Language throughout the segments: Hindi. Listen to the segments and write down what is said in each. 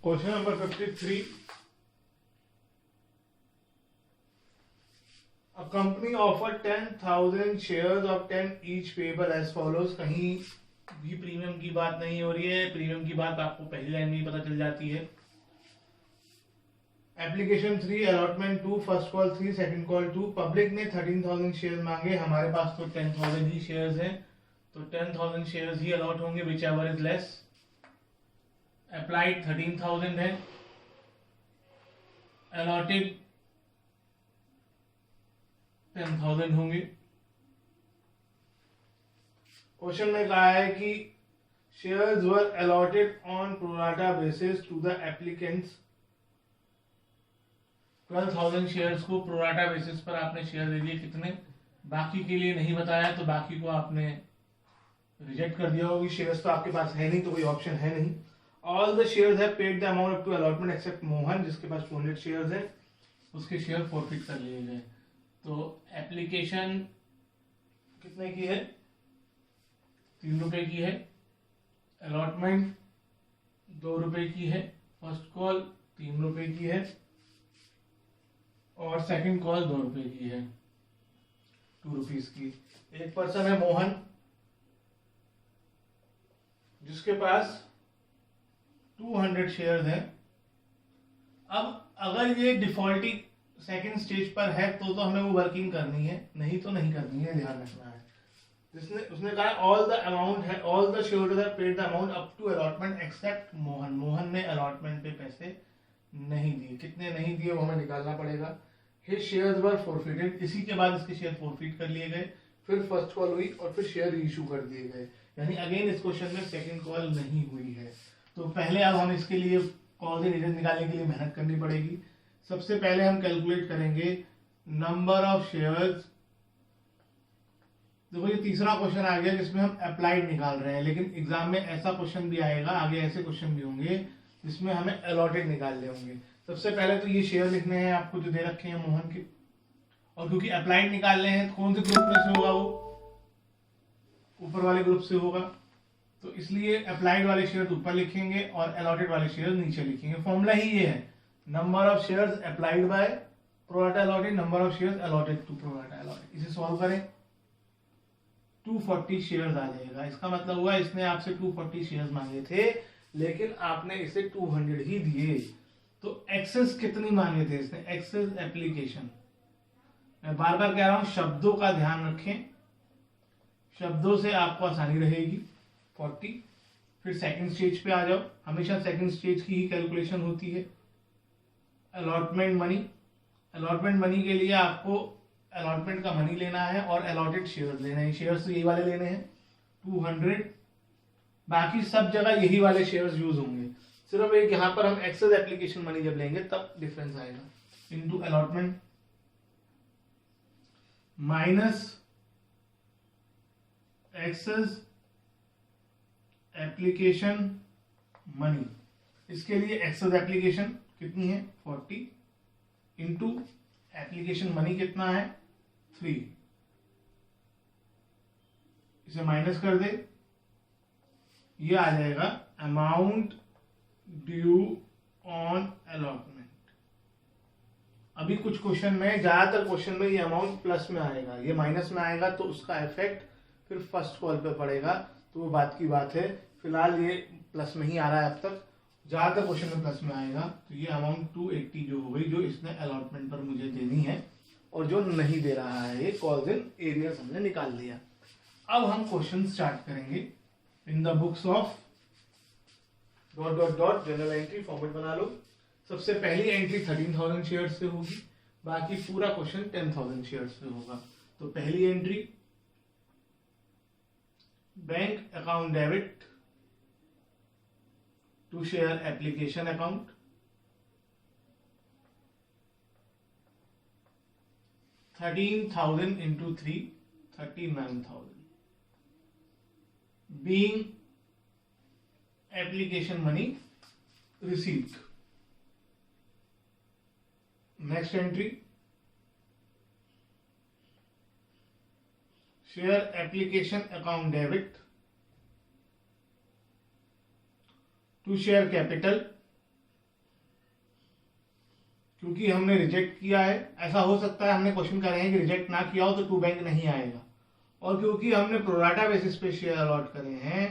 Question number 53. A company offered 10,000 shares of 10 each payable as follows. कहीं भी प्रीमियम की बात नहीं हो रही है, प्रीमियम की बात आपको पहली लाइन में ही पता चल जाती है. Application 3, allotment 2, first call 3, second call 2. Public ने 13,000 शेयर मांगे, हमारे पास तो 10,000 ही शेयर्स हैं, तो 10,000 शेयर्स ही अलॉट होंगे, which ever is less. Applied 13,000 है, अलॉटेड 10,000 होंगे. क्वेश्चन में कहा है कि shares were allotted on pro rata basis to the applicants. 12,000 shares को प्रोराटा बेसिस पर आपने शेयर दे दिए. कितने? बाकी के लिए नहीं बताया, तो बाकी को आपने रिजेक्ट कर दिया होगी. शेयर्स तो आपके पास है नहीं, तो कोई ऑप्शन है नहीं. All the shares have paid the amount up to allotment except Mohan, जिसके पास 200 शेयर्स है, उसके शेयर फॉरफिट कर लिए गए. तो एप्लीकेशन कितने की है? 3 रुपए की है. अलॉटमेंट 2 रुपए की है. फर्स्ट कॉल 3 रुपए की है और सेकंड कॉल 2 रुपए की है, 2 रुपीज की. एक पर्सन है मोहन, जिसके पास 200 शेयर्स हैं. अब अगर ये डिफॉल्टी सेकंड स्टेज पर है तो हमें वो वर्किंग करनी है, नहीं तो नहीं करनी है, ध्यान रखना है. उसने कहा ऑल द अमाउंट है, all the shareholders have paid the amount up to allotment except Mohan. Mohan ने अलॉटमेंट पे पैसे नहीं दिए. कितने नहीं दिए वो हमें निकालना पड़ेगा. हिज शेयर्स वर फॉरफिटेड, इसी के बाद इसके शेयर फॉरफिट कर लिए गए. फिर फर्स्ट कॉल हुई और फिर शेयर इशू कर दिए गए. यानी अगेन इस क्वेश्चन में सेकंड कॉल नहीं हुई है. तो पहले अब हम इसके लिए कॉज एंड रीजन निकालने के लिए मेहनत करनी पड़ेगी. सबसे पहले हम कैलकुलेट करेंगे नंबर ऑफ शेयर्स. देखो ये तीसरा क्वेश्चन आ गया जिसमें हम अप्लाइड निकाल रहे हैं, लेकिन एग्जाम में ऐसा क्वेश्चन भी आएगा, आगे ऐसे क्वेश्चन भी होंगे जिसमें हमें अलॉटेड निकालने होंगे. सबसे पहले तो ये शेयर लिखने हैं आपको जो दे रखे हैं मोहन के, और क्योंकि अप्लाइड निकालने हैं तो कौन से ग्रुप में से होगा? वो ऊपर वाले ग्रुप से होगा, तो इसलिए अप्लाइड वाले शेयर ऊपर लिखेंगे और अलॉटेड वाले शेयर नीचे लिखेंगे. फॉर्मूला ही ये है, number of shares applied by pro rata allotted, number of shares allotted to pro rata allotted. इसे सॉल्व करें, 240 शेयर्स आ जाएगा. इसका मतलब हुआ इसने आपसे 240 शेयर्स मांगे थे, लेकिन आपने इसे 200 ही दिए. तो एक्सेस कितनी मांगे थे इसने? एक्सेस एप्लीकेशन, मैं बार बार कह रहा हूं शब्दों का ध्यान रखें, शब्दों से आपको आसानी रहेगी. 40. फिर सेकंड स्टेज पे आ जाओ, हमेशा सेकंड स्टेज की ही कैलकुलेशन होती है. अलॉटमेंट मनी, अलॉटमेंट मनी के लिए आपको अलॉटमेंट का मनी लेना है और अलॉटेड शेयर्स लेने हैं. शेयर्स तो यही वाले लेने हैं 200, बाकी सब जगह यही वाले शेयर्स यूज होंगे. सिर्फ एक यहां पर हम एक्सेस एप्लीकेशन मनी जब लेंगे तब डिफरेंस आएगा. Into allotment minus excess application money. इसके लिए एक्सेस एप्लीकेशन कितनी है? 40 इंटू एप्लीकेशन मनी कितना है? 3. इसे माइनस कर दे, ये आ जाएगा अमाउंट ड्यू ऑन अलॉटमेंट. अभी कुछ क्वेश्चन में, ज्यादातर क्वेश्चन में ये अमाउंट प्लस में आएगा, ये माइनस में आएगा, तो उसका इफेक्ट फिर फर्स्ट कॉल पे पड़ेगा, तो वो बात की बात है. फिलहाल ये प्लस में ही आ रहा है अब तक, ज्यादातर क्वेश्चन में प्लस में आएगा. तो ये अमाउंट 280 जो हो गई, जो इसने अलॉटमेंट पर मुझे देनी है और जो नहीं दे रहा है, ये कॉज एंड एरियर्स हमने निकाल लिया. अब हम क्वेश्चन स्टार्ट करेंगे. In the books of ... general entry format बना लो. सबसे पहली एंट्री 13,000 शेयर से होगी, बाकी पूरा क्वेश्चन 10,000 शेयर से होगा. तो पहली entry, bank account debit to share application account. $13,000 into 3, 39,000. Being application money received. Next entry, share application account debit to share capital क्योंकि हमने रिजेक्ट किया है, ऐसा हो सकता है हमने क्वेश्चन करे हैं कि रिजेक्ट ना किया हो तो टू बैंक नहीं आएगा, और क्योंकि हमने प्रोराटा बेसिस पे शेयर अलॉट करे हैं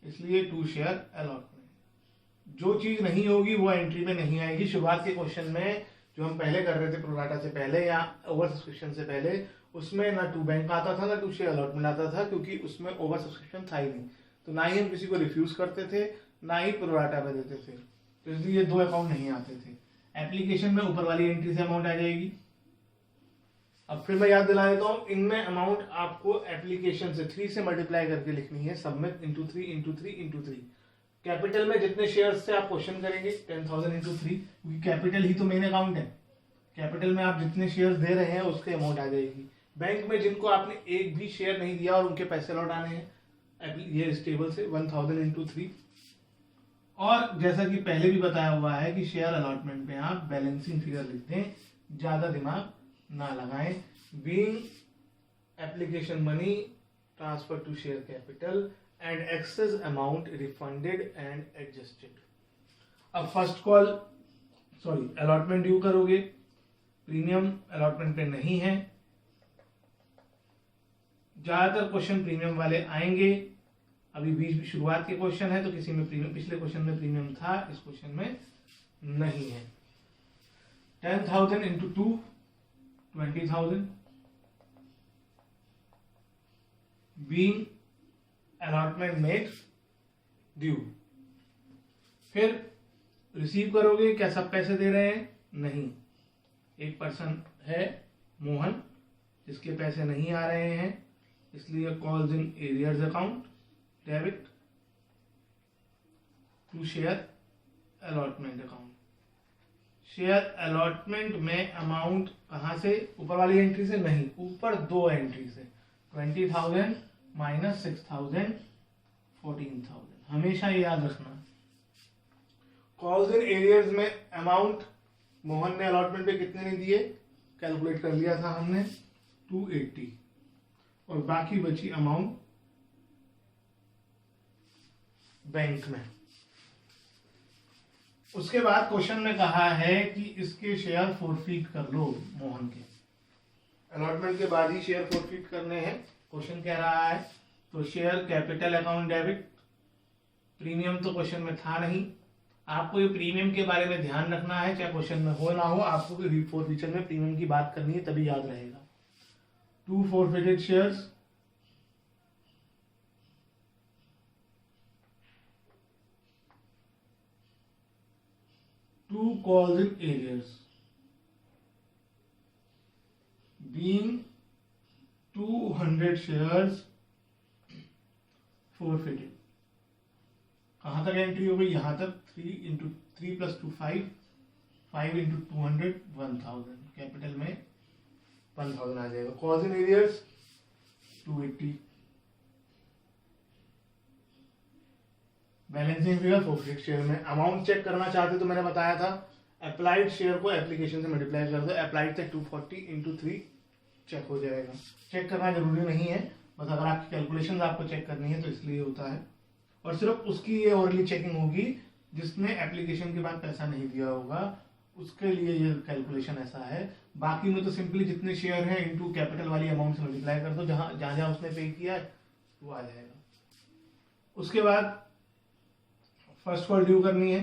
इसलिए टू शेयर अलॉट करें। जो चीज नहीं होगी वो एंट्री में नहीं आएगी। शुरुआत के क्वेश्चन में जो हम पहले कर रहे थे प्रोराटा से पहले या ओवर सब्सक्रिप्शन से पहले, उसमें ना टू बैंक आता था ना टू शेयर अलॉटमेंट आता था, क्योंकि उसमें ओवर सब्सक्रिप्शन था ही नहीं। तो ना ही हम किसी को रिफ्यूज करते थे ना ही प्रोराटा में देते थे, तो इसलिए दो अकाउंट नहीं आते थे। एप्लीकेशन में ऊपर वाली एंट्री से अमाउंट आ जाएगी। अब फिर मैं याद दिला देता हूँ, इनमें अमाउंट आपको एप्लीकेशन से 3 से मल्टीप्लाई करके लिखनी है, submit into 3 into 3 into 3। Capital में जितने शेयर्स से आप क्वेश्चन करेंगे 10,000 इंटू 3, क्योंकि कैपिटल ही तो मेन अकाउंट है। कैपिटल में आप जितने शेयर्स दे रहे हैं उसके अमाउंट आ जाएगी। बैंक में जिनको आपने एक भी शेयर नहीं दिया और उनके पैसे लौटाने हैं, ये इस टेबल से 1000 इंटू 3। और जैसा कि पहले भी बताया हुआ है कि शेयर अलॉटमेंट में आप बैलेंसिंग फिगर लिख दें, ज्यादा दिमाग ना लगाएं। Being application money transfer to share capital and excess amount refunded and adjusted. अब फर्स्ट कॉल अलॉटमेंट ड्यू करोगे, प्रीमियम अलॉटमेंट पे नहीं है। ज्यादातर क्वेश्चन प्रीमियम वाले आएंगे। अभी बीच शुरुआत के क्वेश्चन है तो किसी में प्रीमियम, पिछले क्वेश्चन में प्रीमियम था, इस क्वेश्चन में नहीं है। 10,000 into 2 20,000। Being allotment made due. फिर रिसीव करोगे, क्या सब पैसे दे रहे हैं? नहीं, एक पर्सन है मोहन जिसके पैसे नहीं आ रहे हैं, इसलिए calls in arrears account debit to share allotment account. Share allotment में अमाउंट कहां से? ऊपर वाली एंट्री से नहीं, ऊपर दो एंट्री से, 20,000 माइनस 6,000 14,000। हमेशा ये याद रखना। कॉल्स इन एरियर्स में अमाउंट मोहन ने अलॉटमेंट पे कितने नहीं दिए, कैलकुलेट कर लिया था हमने 280, और बाकी बची अमाउंट बैंक में। उसके बाद क्वेश्चन में कहा है कि इसके शेयर फोरफीट कर लो मोहन के। अलॉटमेंट के बाद ही शेयर फोरफीट करने हैं, क्वेश्चन कह रहा है। तो share capital account debit, premium तो क्वेश्चन में था नहीं। आपको ये प्रीमियम के बारे में ध्यान रखना है, चाहे क्वेश्चन में हो ना हो, आपको फोरफीचर में प्रीमियम की बात करनी है, तभी याद रहेगा। 2 forfeited shares, two calls in arrears, being 200 shares forfeited। कहां तक एंट्री हो गई? यहां तक 3 इंटू 3 प्लस 2 5, 5 इंटू 200 1000। कैपिटल में 1000 आ जाएगा। Calls in arrears 280। Balancing figure forfeit share में अमाउंट चेक करना चाहते तो मैंने बताया था अप्लाइड शेयर को एप्लीकेशन से मल्टीप्लाई कर दो, अप्लाइड से 240 इंटू 3 चेक हो जाएगा। चेक करना जरूरी नहीं है, बस अगर आपकी कैलकुलेशन आपको चेक करनी है तो इसलिए होता है। और सिर्फ उसकी ये ओरली चेकिंग होगी जिसने एप्लीकेशन के बाद पैसा नहीं दिया होगा, उसके लिए ये कैलकुलेशन ऐसा है। बाकी में तो सिंपली जितने शेयर हैं इनटू कैपिटल वाली अमाउंट से मल्टीप्लाई कर दो, जहां जहां उसने पे किया है वो आ जाएगा। उसके बाद फर्स्ट कॉल ड्यू करनी है।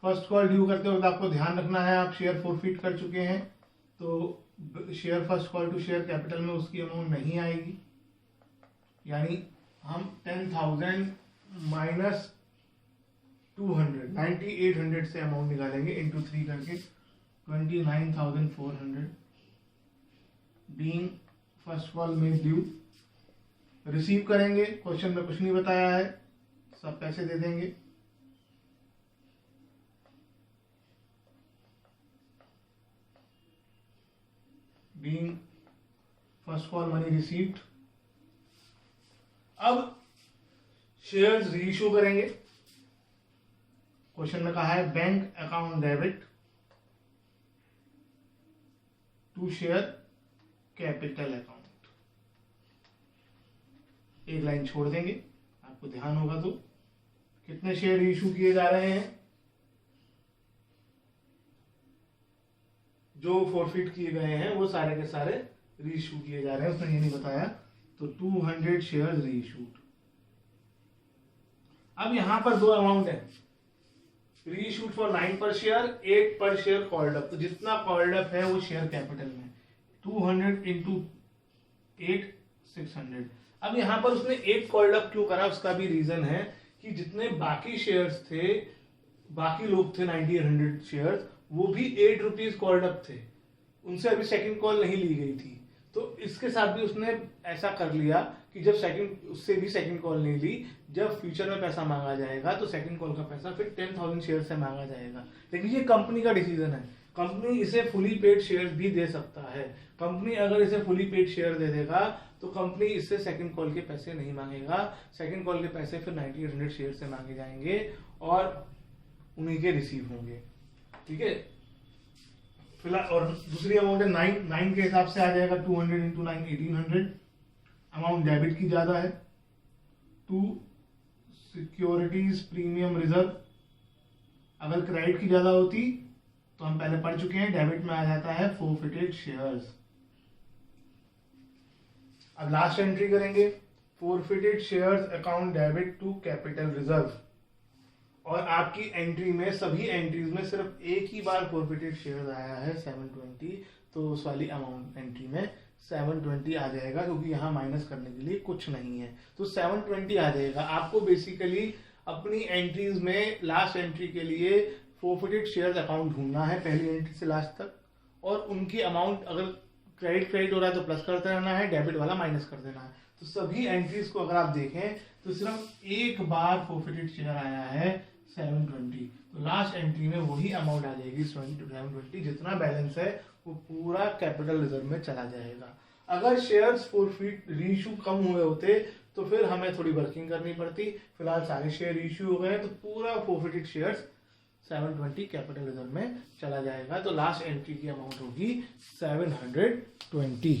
फर्स्ट कॉल ड्यू करते वक्त आपको ध्यान रखना है, आप शेयर फोरफीट कर चुके हैं तो share first call to share capital में उसकी अमाउंट नहीं आएगी। यानी हम 10,000 माइनस 200 9800 से अमाउंट निकालेंगे इंटू 3 करके 29,400। बीइंग फर्स्ट कॉल में ड्यू। रिसीव करेंगे, क्वेश्चन में कुछ नहीं बताया है, सब पैसे दे देंगे। Being first call money received. अब शेयर्स रीइश्यू करेंगे। क्वेश्चन में कहा है bank account debit to share capital account. एक लाइन छोड़ देंगे, आपको ध्यान होगा तो। कितने शेयर इशू किए जा रहे हैं? जो फॉरफिट किए गए हैं वो सारे के सारे रीइश्यू किए जा रहे हैं, उसने ये नहीं बताया। तो 200 शेयर रीइश्यूड। अब यहां पर दो अमाउंट है, रीइश्यूड फॉर 9 पर शेयर, 8 पर शेयर कॉल्ड अप। तो जितना कॉल्ड अप है वो शेयर कैपिटल में 200 इंटू 8 600। अब यहां पर उसने 8 कॉल्ड अप क्यों करा, उसका भी रीजन है कि जितने बाकी शेयर्स थे, बाकी लोग थे 90 और 100 शेयर्स, वो भी 8 रुपीज कॉल्ड अप थे, उनसे अभी सेकंड कॉल नहीं ली गई थी। तो इसके साथ भी उसने ऐसा कर लिया कि जब उससे भी सेकंड कॉल नहीं ली, जब फ्यूचर में पैसा मांगा जाएगा तो सेकंड कॉल का पैसा फिर 10,000 शेयर से मांगा जाएगा। लेकिन ये कंपनी का डिसीजन है, कंपनी इसे फुली पेड शेयर भी दे सकता है। कंपनी अगर इसे फुली पेड शेयर दे देगा तो कंपनी इससे सेकंड कॉल के पैसे नहीं मांगेगा, सेकंड कॉल के पैसे फिर 90 और 100 शेयर से मांगे जाएंगे और उन्हीं के रिसीव होंगे। ठीक है, फिलहाल और दूसरी अमाउंट है 9 के हिसाब से आ जाएगा 200 इंटू 9 1800। अमाउंट डेबिट की ज्यादा है। 2 सिक्योरिटीज प्रीमियम रिजर्व, अगर क्रेडिट की ज्यादा होती तो हम पहले पढ़ चुके हैं, डेबिट में आ जाता है फोरफिटेड शेयर्स। अब लास्ट एंट्री करेंगे, forfeited shares account debit to capital reserve. और आपकी एंट्री में, सभी एंट्रीज में सिर्फ एक ही बार फोरफिटेड शेयर्स आया है 720, तो उस वाली अमाउंट एंट्री में 720 आ जाएगा, क्योंकि यहाँ माइनस करने के लिए कुछ नहीं है, तो 720 आ जाएगा। आपको बेसिकली अपनी एंट्रीज में लास्ट एंट्री के लिए फोरफिटेड शेयर्स अकाउंट ढूंढना है, पहली एंट्री से लास्ट तक, और उनकी अमाउंट अगर क्रेडिट हो रहा है तो प्लस करते रहना है, डेबिट वाला माइनस कर देना है। तो सभी एंट्रीज को अगर आप देखें तो सिर्फ एक बार फोरफिटेड शेयर आया है 720, तो लास्ट एंट्री में वही अमाउंट आ जाएगी 720, जितना बैलेंस है वो पूरा कैपिटल रिजर्व में चला जाएगा। अगर शेयर्स फॉरफिट रीइश्यू कम हुए होते तो फिर हमें थोड़ी वर्किंग करनी पड़ती, फिलहाल सारे शेयर रीइश्यू हो गए तो पूरा फॉरफिटेड शेयर्स 720 कैपिटल रिजर्व में चला जाएगा। तो लास्ट एंट्री की अमाउंट होगी 720।